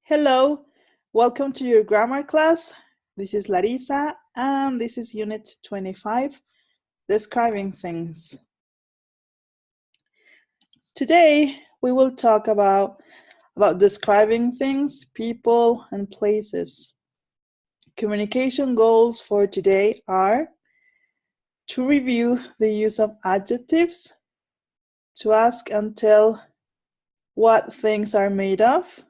Hello, welcome to your grammar class. This is Larissa and this is Unit 25, Describing Things. Today we will talk about describing things, people, and places. Communication goals for today are to review the use of adjectives, to ask and tell what things are made of,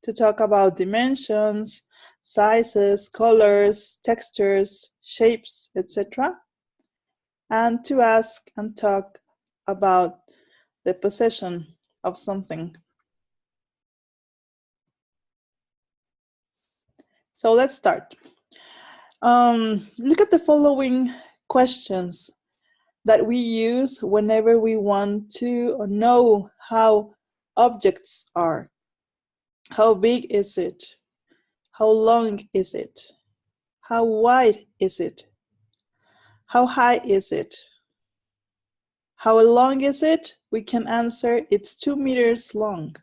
to talk about dimensions, sizes, colors, textures, shapes, etc. And to ask and talk about the possession of something. So let's start. Look at the following questions that we use whenever we want to know how objects are. How big is it? How long is it? How wide is it? How high is it? How long is it? We can answer it's 2 meters long.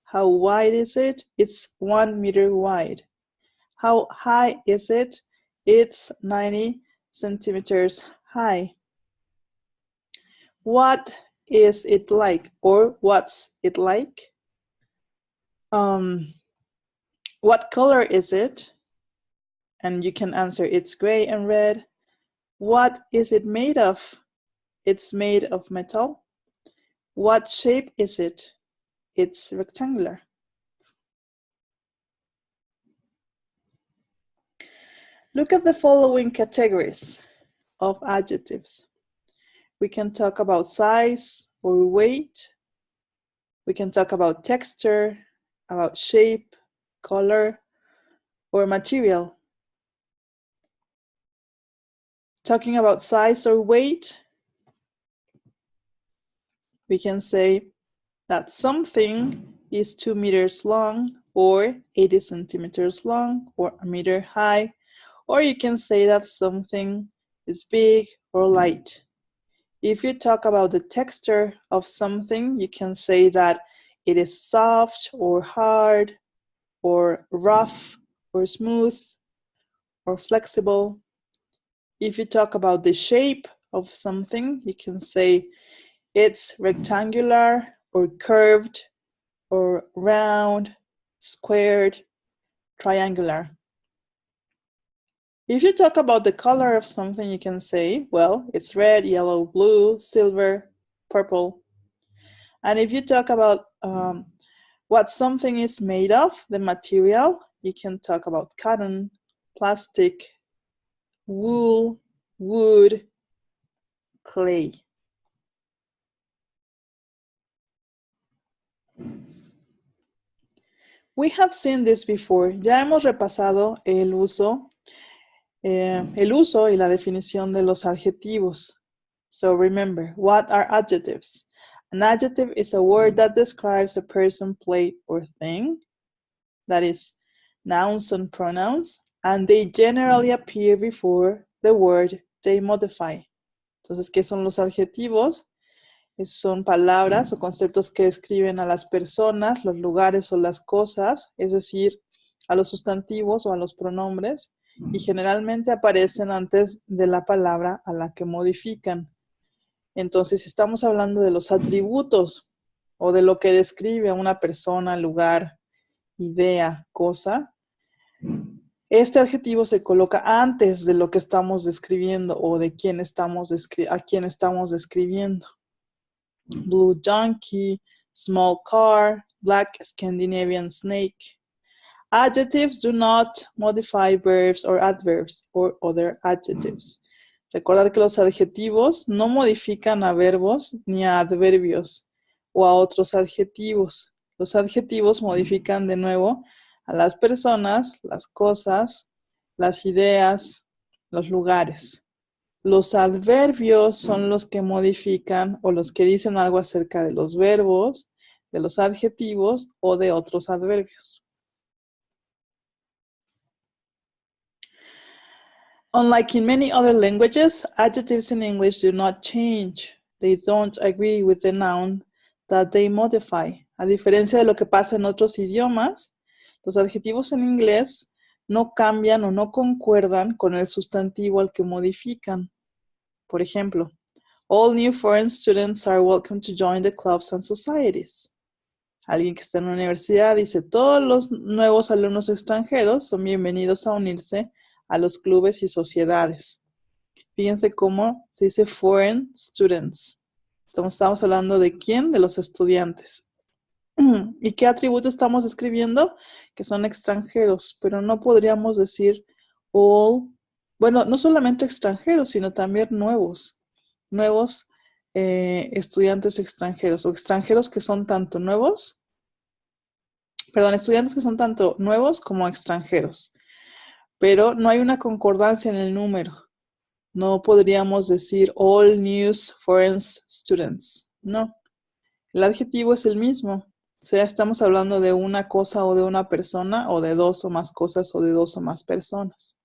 How wide is it? It's 1 meter wide. How high is it? It's 90 centimeters high. What is it like? Or what's it like? What color is it? And you can answer it's gray and red. What is it made of? It's made of metal. What shape is it? It's rectangular. Look at the following categories of adjectives. We can talk about size or weight. We can talk about texture, about shape, color, or material. Talking about size or weight, we can say that something is 2 meters long, or 80 centimeters long, or 1 meter high, or you can say that something is big or light. If you talk about the texture of something, you can say that it is soft or hard, or rough or smooth, or flexible. If you talk about the shape of something, you can say it's rectangular or curved or round, squared, triangular. If you talk about the color of something, you can say, well, it's red, yellow, blue, silver, purple. And if you talk about what something is made of, the material, you can talk about cotton, plastic, wool, wood, clay. We have seen this before. Ya hemos repasado el uso y la definición de los adjetivos. So remember, what are adjectives? An adjective is a word that describes a person, place, or thing. That is nouns and pronouns, and they generally appear before the word they modify. Entonces, ¿qué son los adjetivos? Son palabras o conceptos que describen a las personas, los lugares o las cosas, es decir, a los sustantivos o a los pronombres, y generalmente aparecen antes de la palabra a la que modifican. Entonces, si estamos hablando de los atributos o de lo que describe a una persona, lugar, idea, cosa, este adjetivo se coloca antes de lo que estamos describiendo o de a quién estamos describiendo. Blue donkey, small car, black Scandinavian snake. Adjectives do not modify verbs or adverbs or other adjectives. Recordad que los adjetivos no modifican a verbos ni a adverbios o a otros adjetivos. Los adjetivos modifican de nuevo a las personas, las cosas, las ideas, los lugares. Los adverbios son los que modifican o los que dicen algo acerca de los verbos, de los adjetivos o de otros adverbios. Unlike in many other languages, adjectives in English do not change. They don't agree with the noun that they modify. A diferencia de lo que pasa en otros idiomas, los adjetivos en inglés no cambian o no concuerdan con el sustantivo al que modifican. Por ejemplo, all new foreign students are welcome to join the clubs and societies. Alguien que está en una universidad dice, todos los nuevos alumnos extranjeros son bienvenidos a unirse a los clubes y sociedades. Fíjense cómo se dice foreign students. Estamos hablando de quién, de los estudiantes. ¿Y qué atributo estamos escribiendo? Que son extranjeros, pero no podríamos decir all, bueno, no solamente extranjeros, sino también nuevos estudiantes extranjeros o extranjeros que son tanto nuevos, estudiantes que son tanto nuevos como extranjeros, pero no hay una concordancia en el número. No podríamos decir all new foreign students, no. El adjetivo es el mismo. O sea, estamos hablando de una cosa o de una persona, o de dos o más cosas o de dos o más personas.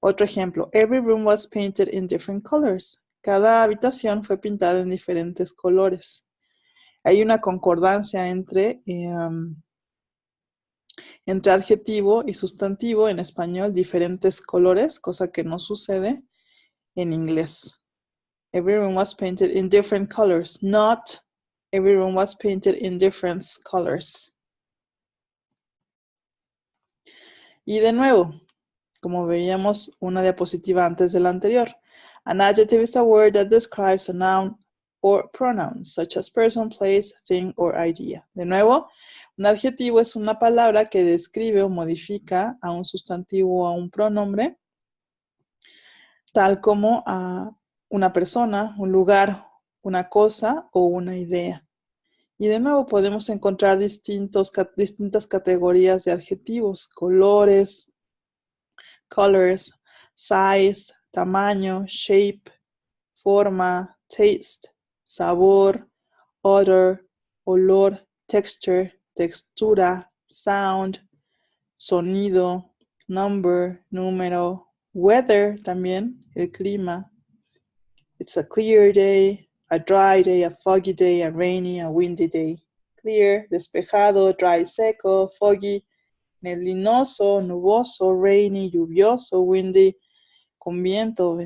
Otro ejemplo. Every room was painted in different colors. Cada habitación fue pintada en diferentes colores. Hay una concordancia entre adjetivo y sustantivo en español, diferentes colores, cosa que no sucede en inglés. Every room was painted in different colors, not every room was painted in different colors. Y de nuevo, como veíamos una diapositiva antes de la anterior, an adjective is a word that describes a noun or pronoun, such as person, place, thing, or idea. De nuevo, un adjetivo es una palabra que describe o modifica a un sustantivo o a un pronombre, tal como a una persona, un lugar, una cosa o una idea. Y de nuevo podemos encontrar distintas categorías de adjetivos, colores, colors, size, tamaño, shape, forma, taste, sabor, odor, olor, texture, textura, sound, sonido, number, número, weather también, el clima. It's a clear day, a dry day, a foggy day, a rainy, a windy day. Clear, despejado, dry, seco, foggy, neblinoso, nuboso, rainy, lluvioso, windy, con viento,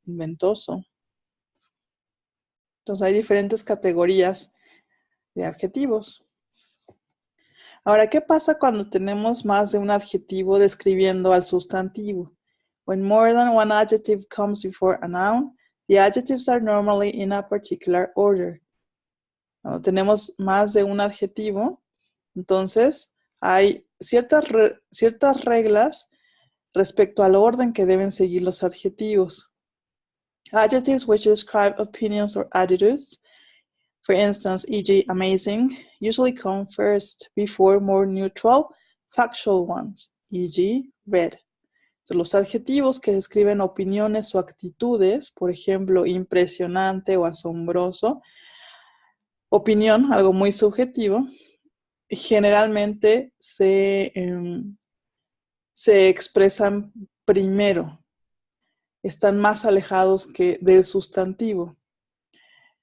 ventoso. Entonces hay diferentes categorías de adjetivos. Ahora, ¿qué pasa cuando tenemos más de un adjetivo describiendo al sustantivo? When more than one adjective comes before a noun, the adjectives are normally in a particular order. Cuando tenemos más de un adjetivo, entonces hay ciertas reglas respecto al orden que deben seguir los adjetivos. Adjectives which describe opinions or attitudes, for instance, e.g., amazing, usually come first before more neutral, factual ones, e.g., red. So, los adjetivos que describen opiniones o actitudes, por ejemplo, impresionante o asombroso, opinión, algo muy subjetivo, generalmente se expresan primero, están más alejados que del sustantivo.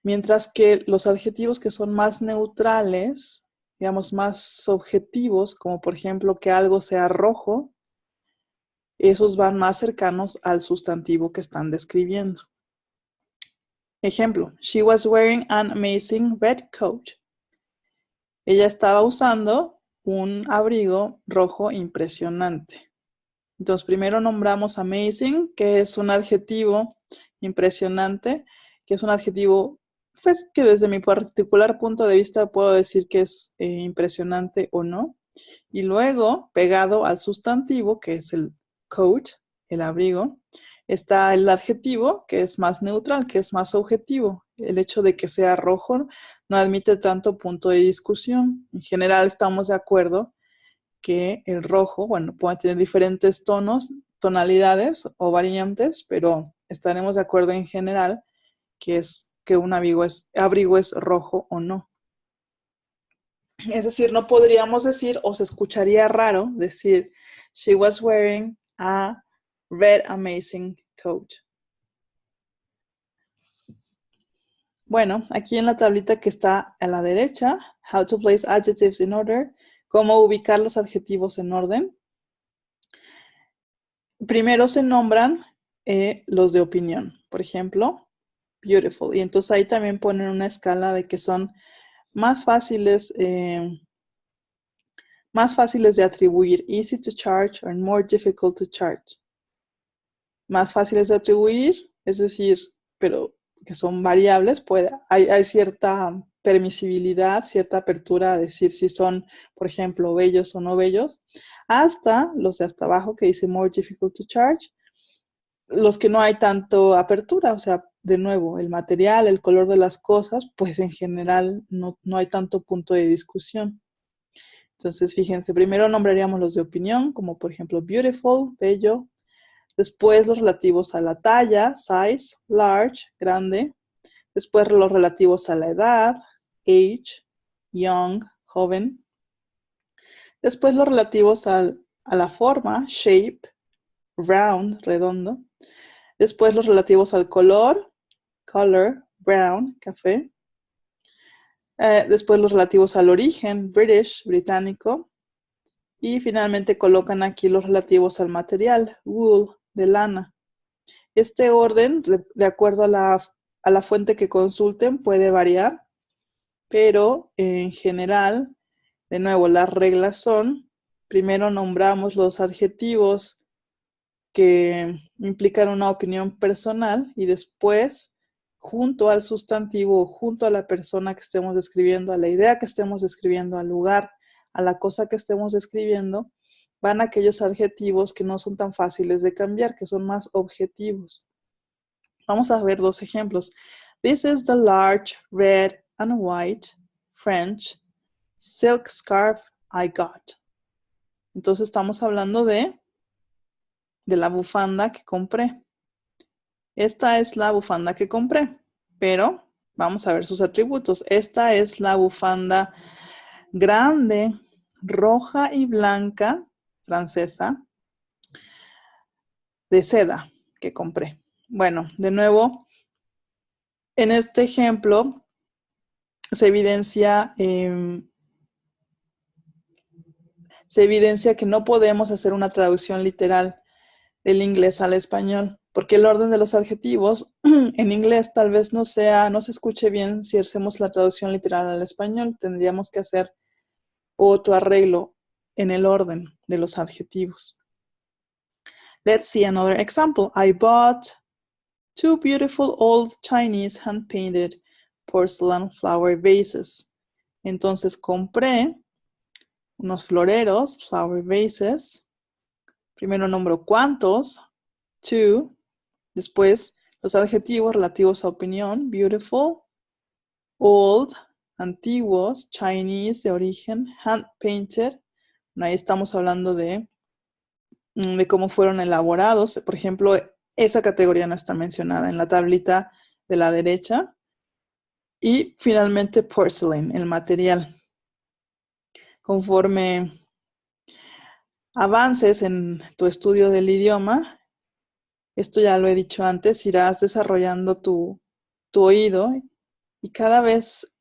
Mientras que los adjetivos que son más neutrales, digamos más objetivos, como por ejemplo que algo sea rojo, esos van más cercanos al sustantivo que están describiendo. Ejemplo, she was wearing an amazing red coat. Ella estaba usando un abrigo rojo impresionante. Entonces, primero nombramos amazing, que es un adjetivo impresionante, que es un adjetivo, pues, que desde mi particular punto de vista puedo decir que es impresionante o no. Y luego, pegado al sustantivo, que es el coat, el abrigo, está el adjetivo, que es más neutral, que es más objetivo. El hecho de que sea rojo no admite tanto punto de discusión. En general estamos de acuerdo que el rojo, bueno, puede tener diferentes tonos, tonalidades o variantes, pero estaremos de acuerdo en general que un abrigo es rojo o no. Es decir, no podríamos decir, o se escucharía raro decir, she was wearing a red amazing coat. Bueno, aquí en la tablita que está a la derecha, How to place adjectives in order, cómo ubicar los adjetivos en orden. Primero se nombran los de opinión, por ejemplo, beautiful. Y entonces ahí también ponen una escala de que son más fáciles de atribuir, easy to charge or more difficult to charge. Más fáciles de atribuir, es decir, pero que son variables, hay cierta permisibilidad, cierta apertura a decir si son, por ejemplo, bellos o no bellos, hasta los de hasta abajo que dice more difficult to charge, los que no hay tanto apertura, o sea, de nuevo, el material, el color de las cosas, pues en general no hay tanto punto de discusión. Entonces, fíjense, primero nombraríamos los de opinión, como por ejemplo beautiful, bello. Después los relativos a la talla, size, large, grande. Después los relativos a la edad, age, young, joven. Después los relativos a la forma, shape, round, redondo. Después los relativos al color, color, brown, café. Después los relativos al origen, British, británico. Y finalmente colocan aquí los relativos al material, wool, de lana. Este orden, de acuerdo a la fuente que consulten, puede variar, pero en general, de nuevo, las reglas son, primero nombramos los adjetivos que implican una opinión personal y después, junto al sustantivo, junto a la persona que estemos describiendo, a la idea que estemos describiendo, al lugar, a la cosa que estemos describiendo, van aquellos adjetivos que no son tan fáciles de cambiar, que son más objetivos. Vamos a ver dos ejemplos. This is the large red and white French silk scarf I got. Entonces estamos hablando de la bufanda que compré. Esta es la bufanda que compré, pero vamos a ver sus atributos. Esta es la bufanda grande, roja y blanca, francesa, de seda que compré. Bueno, de nuevo, en este ejemplo se evidencia que no podemos hacer una traducción literal del inglés al español, porque el orden de los adjetivos en inglés tal vez no se escuche bien si hacemos la traducción literal al español. Tendríamos que hacer otro arreglo en el orden de los adjetivos. Let's see another example. I bought 2 beautiful old Chinese hand-painted porcelain flower vases. Entonces compré unos floreros, flower vases. Primero nombro cuántos, 2. Después los adjetivos relativos a opinión, beautiful, old, antiguos, Chinese, de origen, hand-painted. Ahí estamos hablando de cómo fueron elaborados. Por ejemplo, esa categoría no está mencionada en la tablita de la derecha. Y finalmente, porcelain, el material. Conforme avances en tu estudio del idioma, esto ya lo he dicho antes, irás desarrollando tu oído y cada vez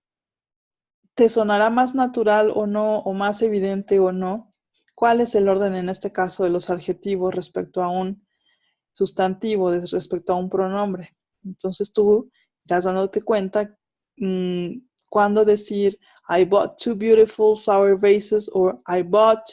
te sonará más natural o no, o más evidente o no, cuál es el orden en este caso de los adjetivos respecto a un sustantivo, respecto a un pronombre. Entonces tú irás dándote cuenta cuándo decir I bought 2 beautiful flower vases or I bought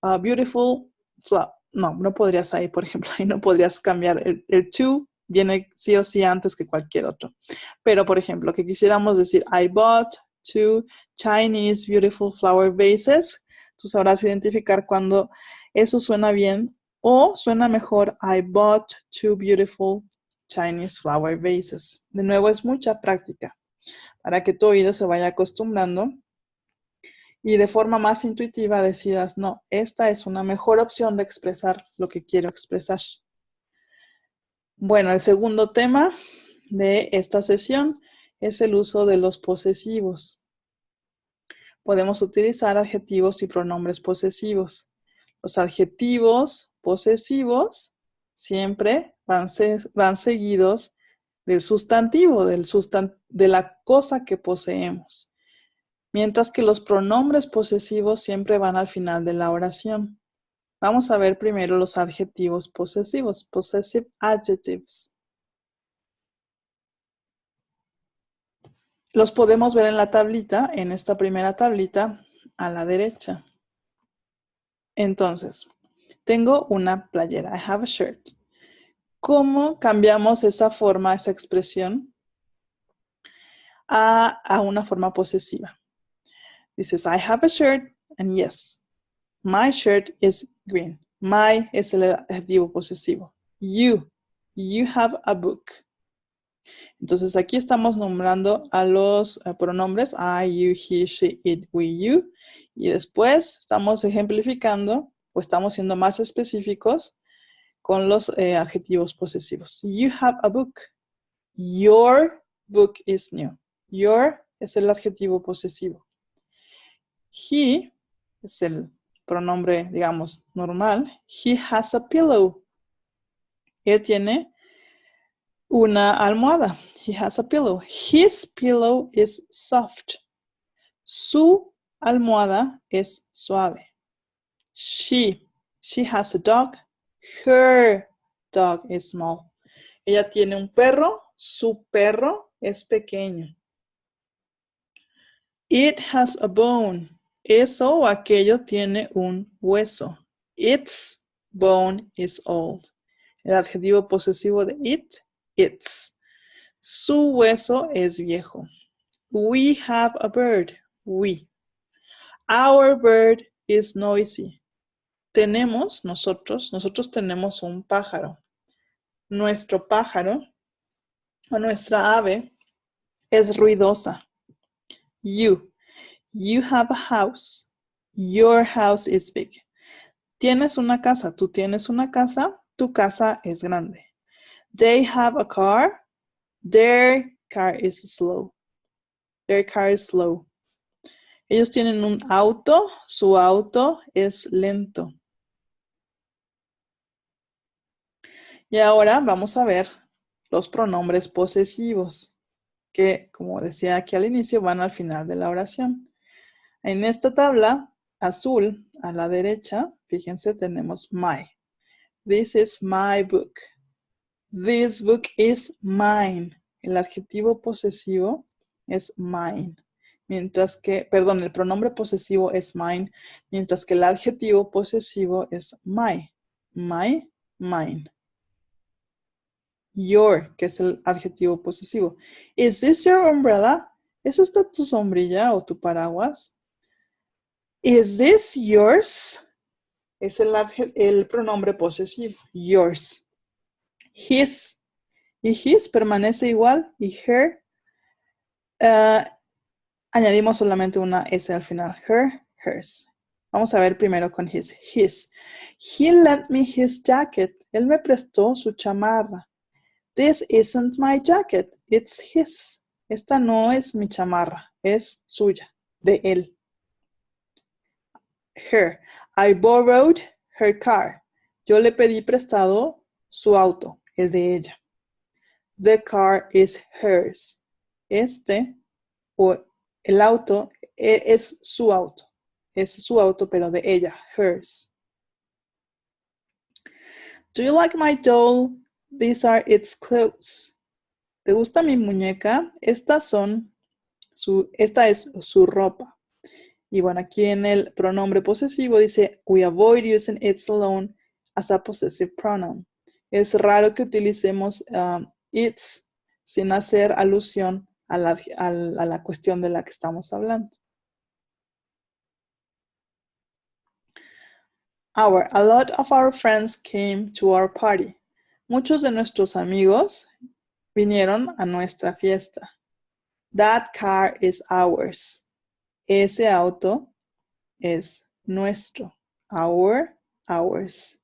a beautiful flower. No podrías ahí, por ejemplo, ahí no podrías cambiar. El to viene sí o sí antes que cualquier otro. Pero, por ejemplo, que quisiéramos decir I bought 2 Chinese beautiful flower vases, tú sabrás identificar cuando eso suena bien o suena mejor I bought 2 beautiful Chinese flower vases. De nuevo, es mucha práctica para que tu oído se vaya acostumbrando y de forma más intuitiva decidas, no, esta es una mejor opción de expresar lo que quiero expresar. Bueno, el segundo tema de esta sesión es el uso de los posesivos. Podemos utilizar adjetivos y pronombres posesivos. Los adjetivos posesivos siempre van seguidos del sustantivo, de la cosa que poseemos. Mientras que los pronombres posesivos siempre van al final de la oración. Vamos a ver primero los adjetivos posesivos, possessive adjectives. Los podemos ver en la tablita, en esta primera tablita a la derecha. Entonces, tengo una playera. I have a shirt. ¿Cómo cambiamos esa forma, esa expresión a una forma posesiva? Dices, I have a shirt, and yes, my shirt is green. My es el adjetivo posesivo. You have a book. Entonces aquí estamos nombrando a los pronombres I, you, he, she, it, we, you. Y después estamos ejemplificando o estamos siendo más específicos con los adjetivos posesivos. You have a book. Your book is new. Your es el adjetivo posesivo. He es el pronombre, digamos, normal. He has a pillow. Él tiene una almohada. He has a pillow. His pillow is soft. Su almohada es suave. She has a dog. Her dog is small. Ella tiene un perro. Su perro es pequeño. It has a bone. Eso o aquello tiene un hueso. Its bone is old. El adjetivo posesivo de it, its. Su hueso es viejo. We have a bird. We. Our bird is noisy. Nosotros tenemos un pájaro. Nuestro pájaro o nuestra ave es ruidosa. You have a house. Your house is big. Tienes una casa. Tú tienes una casa. Tu casa es grande. They have a car. Their car is slow. Their car is slow. Ellos tienen un auto. Su auto es lento. Y ahora vamos a ver los pronombres posesivos, que, como decía aquí al inicio, van al final de la oración. En esta tabla azul, a la derecha, fíjense, tenemos my. This is my book. This book is mine. El adjetivo posesivo es mine. Mientras que, perdón, el pronombre posesivo es mine, mientras que el adjetivo posesivo es my. My, mine. Your, que es el adjetivo posesivo. Is this your umbrella? ¿Es esta tu sombrilla o tu paraguas? Is this yours? Es el pronombre posesivo. Yours. His. Y his permanece igual. Y her. Añadimos solamente una S al final. Her, hers. Vamos a ver primero con his. His. He lent me his jacket. Él me prestó su chamarra. This isn't my jacket. It's his. Esta no es mi chamarra. Es suya. De él. Her. I borrowed her car. Yo le pedí prestado su auto. Es de ella. The car is hers. Este o el auto es su auto. Es su auto, pero de ella. Hers. Do you like my doll? These are its clothes. ¿Te gusta mi muñeca? Esta es su ropa. Y bueno, aquí en el pronombre posesivo dice, we avoid using its alone as a possessive pronoun. Es raro que utilicemos its sin hacer alusión a la cuestión de la que estamos hablando. A lot of our friends came to our party. Muchos de nuestros amigos vinieron a nuestra fiesta. That car is ours. Ese auto es nuestro. Ours.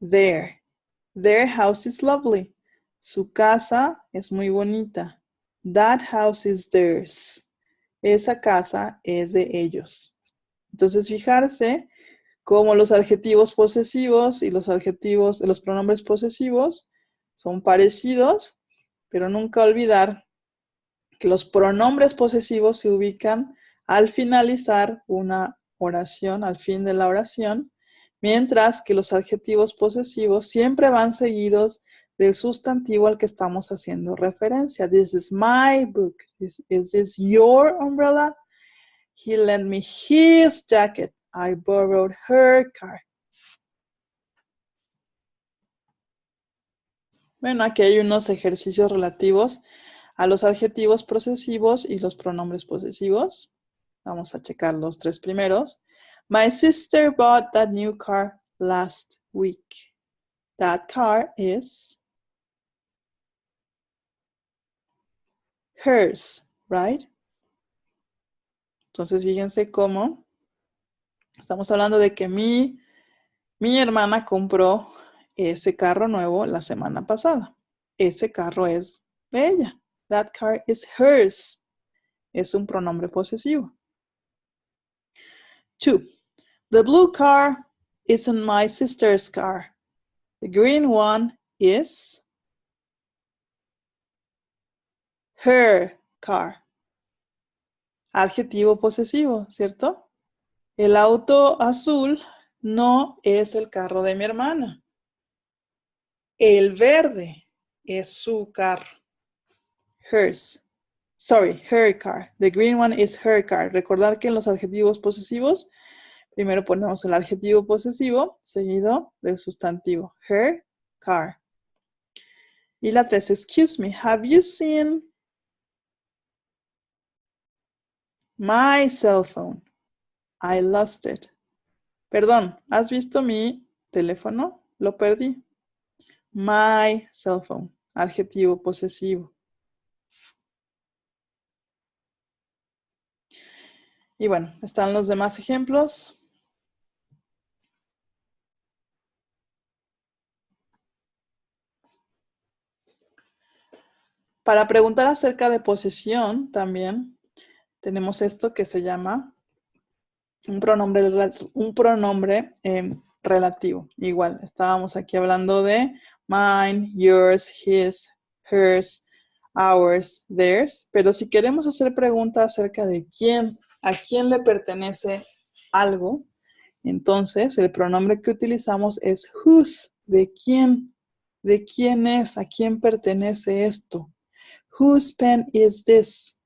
Their house is lovely. Su casa es muy bonita. That house is theirs. Esa casa es de ellos. Entonces, fijarse cómo los adjetivos posesivos y los pronombres posesivos son parecidos, pero nunca olvidar que los pronombres posesivos se ubican al finalizar una oración, al fin de la oración, mientras que los adjetivos posesivos siempre van seguidos del sustantivo al que estamos haciendo referencia. This is my book. Is this your umbrella? He lent me his jacket. I borrowed her car. Bueno, aquí hay unos ejercicios relativos a los adjetivos posesivos y los pronombres posesivos. Vamos a checar los tres primeros. My sister bought that new car last week. That car is hers, right? Entonces, fíjense cómo estamos hablando de que mi hermana compró ese carro nuevo la semana pasada. Ese carro es de ella. That car is hers. Es un pronombre posesivo. 2. The blue car isn't my sister's car. The green one is her car. Adjetivo posesivo, ¿cierto? El auto azul no es el carro de mi hermana. El verde es su carro. Hers. Sorry, her car. The green one is her car. Recordar que en los adjetivos posesivos, primero ponemos el adjetivo posesivo seguido del sustantivo. Her car. Y la 3, excuse me, have you seen my cell phone? I lost it. Perdón, ¿has visto mi teléfono? Lo perdí. My cell phone. Adjetivo posesivo. Y bueno, están los demás ejemplos. Para preguntar acerca de posesión también tenemos esto que se llama un pronombre relativo. Igual, estábamos aquí hablando de mine, yours, his, hers, ours, theirs. Pero si queremos hacer preguntas acerca de quién, a quién le pertenece algo, entonces el pronombre que utilizamos es whose, de quién es, a quién pertenece esto. Whose pen is this?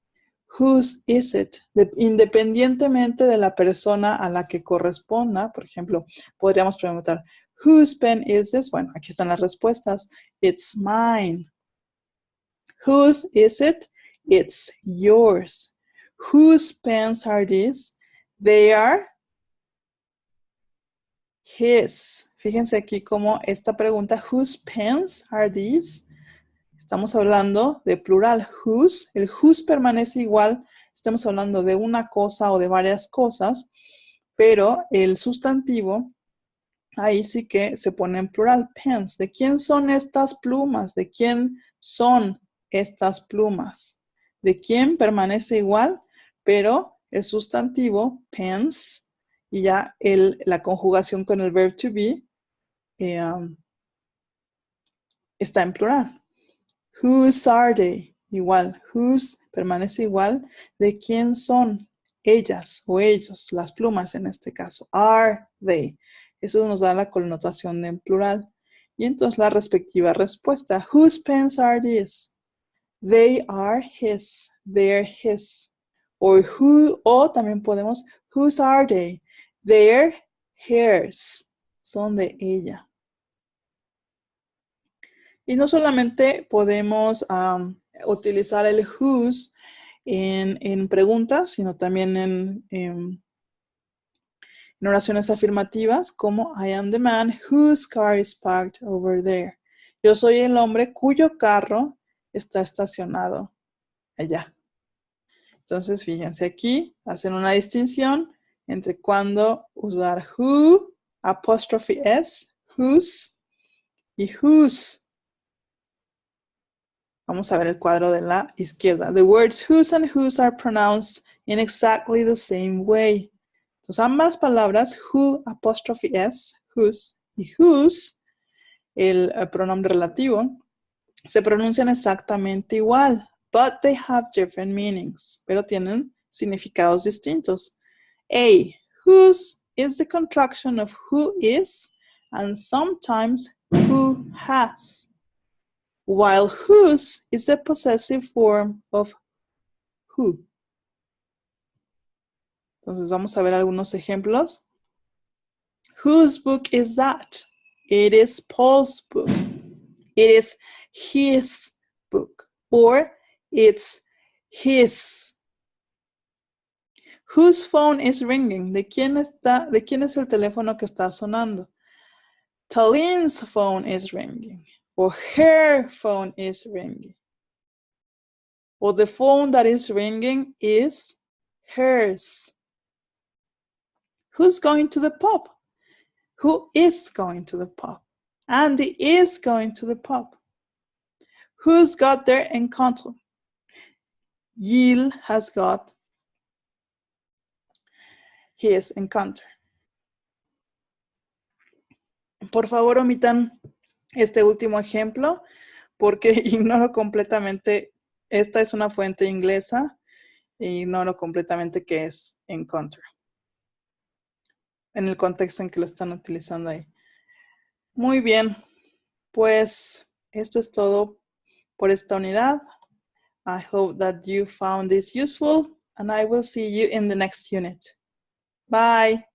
Whose is it? Independientemente de la persona a la que corresponda, por ejemplo, podríamos preguntar, whose pen is this? Bueno, aquí están las respuestas. It's mine. Whose is it? It's yours. Whose pens are these? They are his. Fíjense aquí cómo esta pregunta, whose pens are these? Estamos hablando de plural, whose. El whose permanece igual. Estamos hablando de una cosa o de varias cosas, pero el sustantivo, ahí sí que se pone en plural, pens. ¿De quién son estas plumas? ¿De quién son estas plumas? ¿De quién permanece igual? Pero el sustantivo, pens, y ya la conjugación con el verb to be está en plural. Whose are they? Igual. Whose permanece igual. ¿De quién son ellas o ellos? Las plumas en este caso. Are they? Eso nos da la connotación de en plural. Y entonces la respectiva respuesta. Whose pens are these? They are his. They're his. O también podemos, whose are they? They're hers. Son de ella. Y no solamente podemos utilizar el whose en preguntas, sino también en oraciones afirmativas, como I am the man whose car is parked over there. Yo soy el hombre cuyo carro está estacionado allá. Entonces, fíjense aquí, hacen una distinción entre cuando usar who, apóstrofe s, whose y whose. Vamos a ver el cuadro de la izquierda. The words whose and whose are pronounced in exactly the same way. Entonces, ambas palabras, who, apóstrofe s, whose y whose, el pronombre relativo, Se pronuncian exactamente igual, but they have different meanings, pero tienen significados distintos. A, whose is the contraction of who is, and sometimes who has, while whose is the possessive form of who. Entonces vamos a ver algunos ejemplos. Whose book is that? It is Paul's book. It is his book. Or it's his. Whose phone is ringing? ¿De quién es el teléfono que está sonando? Talin's phone is ringing. Or her phone is ringing. Or the phone that is ringing is hers. Who's going to the pub? Who is going to the pub? Andy is going to the pub. Who's got their encounter? Gil has got his encounter. Por favor, omitan este último ejemplo porque ignoro completamente, esta es una fuente inglesa e ignoro completamente qué es encounter en el contexto en que lo están utilizando ahí. Muy bien, pues esto es todo por esta unidad. I hope that you found this useful and I will see you in the next unit. Bye.